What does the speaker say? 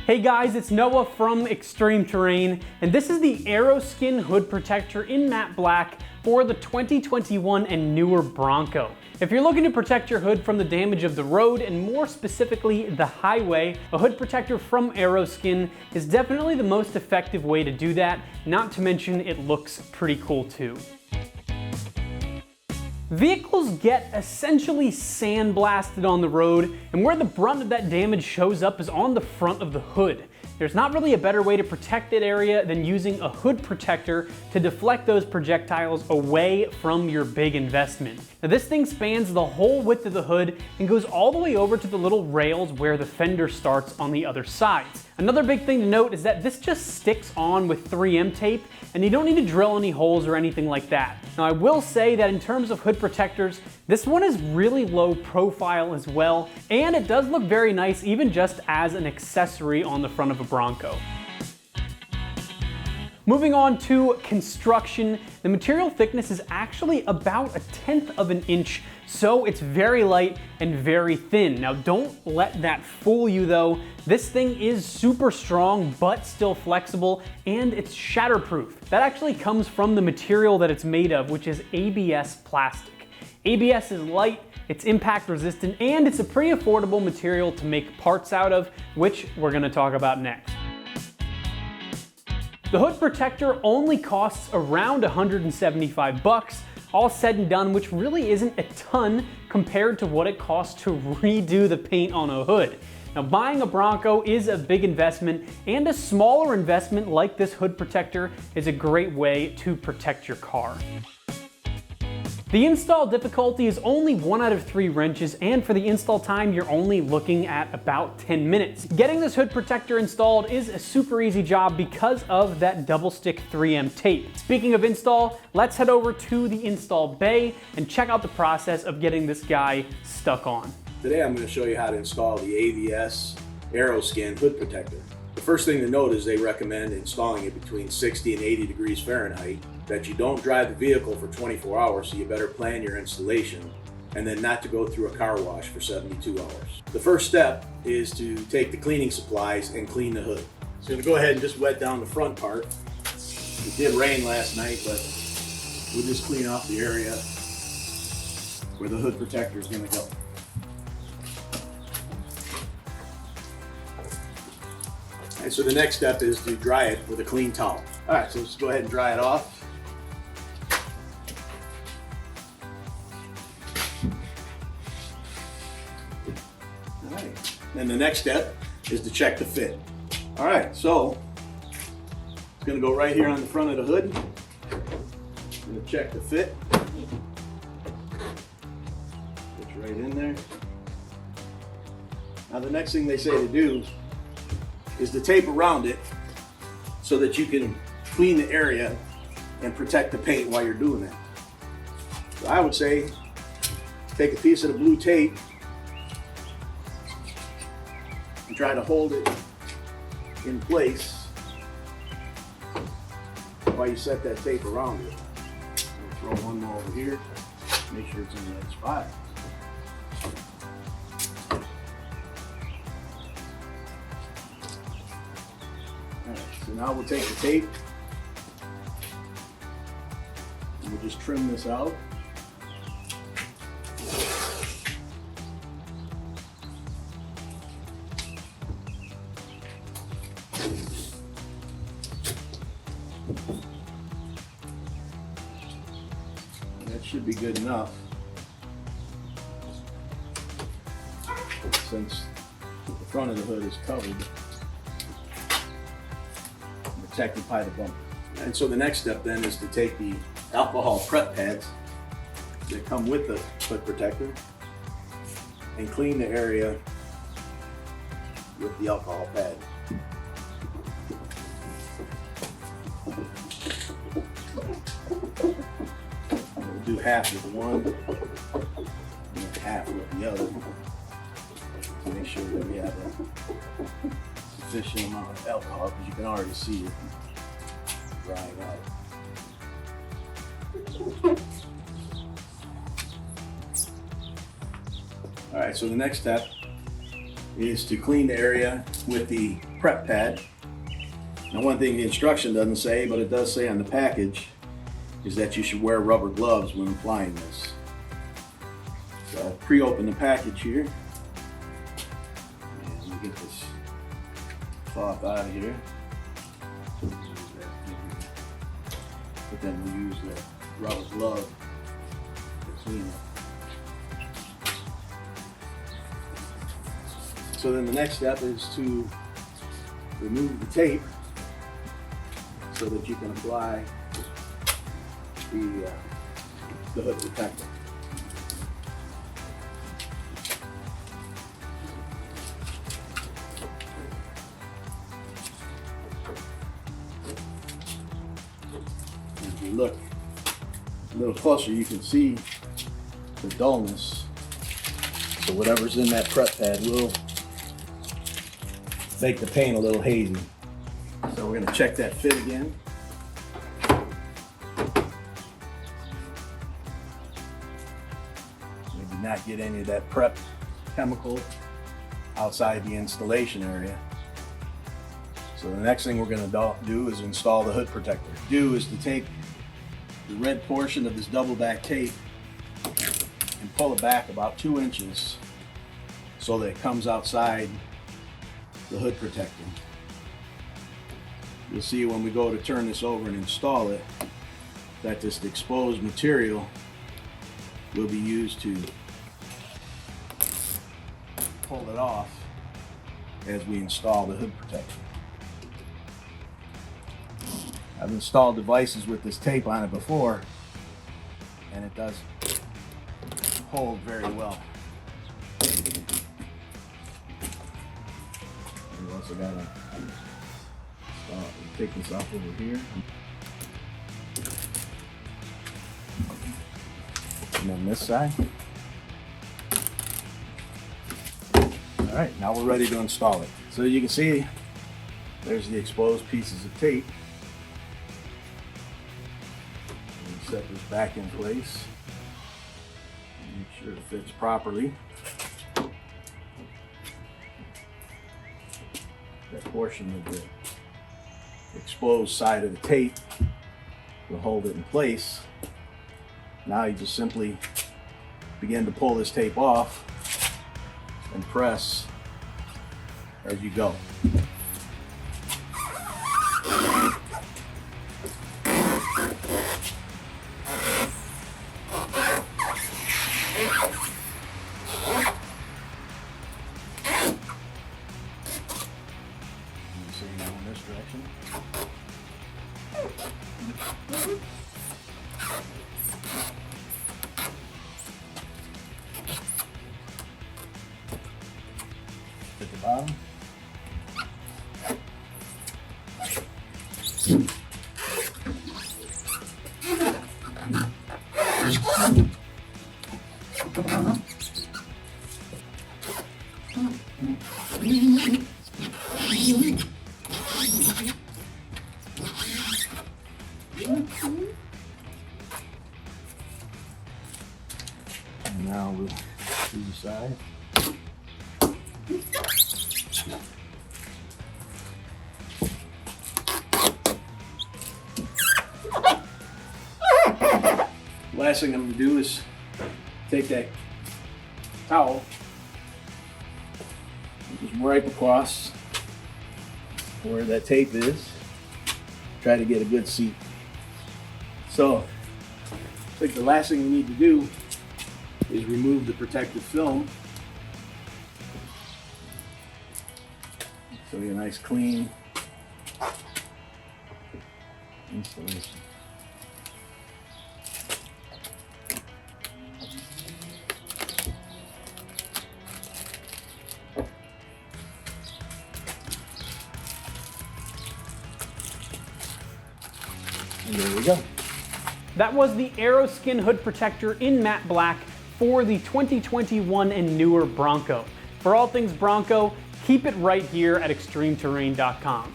Hey guys, it's Noah from Extreme Terrain, and this is the Aeroskin hood protector in matte black for the 2021 and newer Bronco. If you're looking to protect your hood from the damage of the road, and more specifically the highway, a hood protector from Aeroskin is definitely the most effective way to do that, not to mention it looks pretty cool too. Vehicles get essentially sandblasted on the road, and where the brunt of that damage shows up is on the front of the hood. There's not really a better way to protect that area than using a hood protector to deflect those projectiles away from your big investment. Now this thing spans the whole width of the hood and goes all the way over to the little rails where the fender starts on the other sides. Another big thing to note is that this just sticks on with 3M tape, and you don't need to drill any holes or anything like that. Now I will say that in terms of hood protectors, this one is really low profile as well, and it does look very nice even just as an accessory on the front of a Bronco. Moving on to construction, the material thickness is actually about 1/10 of an inch, so it's very light and very thin. Now don't let that fool you though. This thing is super strong but still flexible, and it's shatterproof. That actually comes from the material that it's made of, which is ABS plastic. ABS is light, it's impact resistant, and it's a pretty affordable material to make parts out of, which we're gonna talk about next. The hood protector only costs around 175 bucks, all said and done, which really isn't a ton compared to what it costs to redo the paint on a hood. Now buying a Bronco is a big investment, and a smaller investment like this hood protector is a great way to protect your car. The install difficulty is only 1 out of 3 wrenches, and for the install time, you're only looking at about 10 minutes. Getting this hood protector installed is a super easy job because of that double stick 3M tape. Speaking of install, let's head over to the install bay and check out the process of getting this guy stuck on. Today I'm going to show you how to install the AVS Aeroskin hood protector. The first thing to note is they recommend installing it between 60 and 80 degrees Fahrenheit, that you don't drive the vehicle for 24 hours, so you better plan your installation, and then not to go through a car wash for 72 hours. The first step is to take the cleaning supplies and clean the hood. So I'm going to go ahead and just wet down the front part. It did rain last night, but we'll just clean off the area where the hood protector is going to go. And so the next step is to dry it with a clean towel. All right, so let's go ahead and dry it off. All right, then the next step is to check the fit. All right, so it's gonna go right here on the front of the hood. I'm gonna check the fit. It's right in there. Now the next thing they say to do is to tape around it so that you can clean the area and protect the paint while you're doing that. So I would say take a piece of the blue tape and try to hold it in place while you set that tape around it. Throw one more over here, make sure it's in the right spot. So now we'll take the tape and we'll just trim this out. And that should be good enough, since the front of the hood is covered, protected by the bumper. And so the next step then is to take the alcohol prep pads that come with the hood protector and clean the area with the alcohol pad. We'll do half with one and half with the other to make sure that we have a sufficient amount of alcohol, because you can already see it drying out. All right, so the next step is to clean the area with the prep pad. Now, one thing the instruction doesn't say, but it does say on the package, is that you should wear rubber gloves when applying this. So I'll pre-open the package here. And let me get this cloth out of here. But then we'll use the rubber glove to clean it. So then the next step is to remove the tape so that you can apply the hood protector. If you look a little closer, you can see the dullness. So whatever's in that prep pad will make the paint a little hazy. So we're going to check that fit again. Maybe not get any of that prep chemical outside the installation area. So the next thing we're going to do is install the hood protector. Is to take the red portion of this double back tape and pull it back about 2 inches so that it comes outside the hood protector. You'll see when we go to turn this over and install it that this exposed material will be used to pull it off as we install the hood protector. I've installed devices with this tape on it before, and it does hold very well. We also got to take this off over here. And then this side. All right, now we're ready to install it. So you can see there's the exposed pieces of tape. Set this back in place. Make sure it fits properly. That portion of the exposed side of the tape will hold it in place. Now you just simply begin to pull this tape off and press as you go. Direction. At the bottom. And now we'll do the side. Last thing I'm going to do is take that towel and just wipe across where that tape is. Try to get a good seat. So, I think the last thing we need to do is remove the protective film. So, a nice clean installation. And there we go. That was the Aeroskin hood protector in matte black for the 2021 and newer Bronco. For all things Bronco, keep it right here at extremeterrain.com.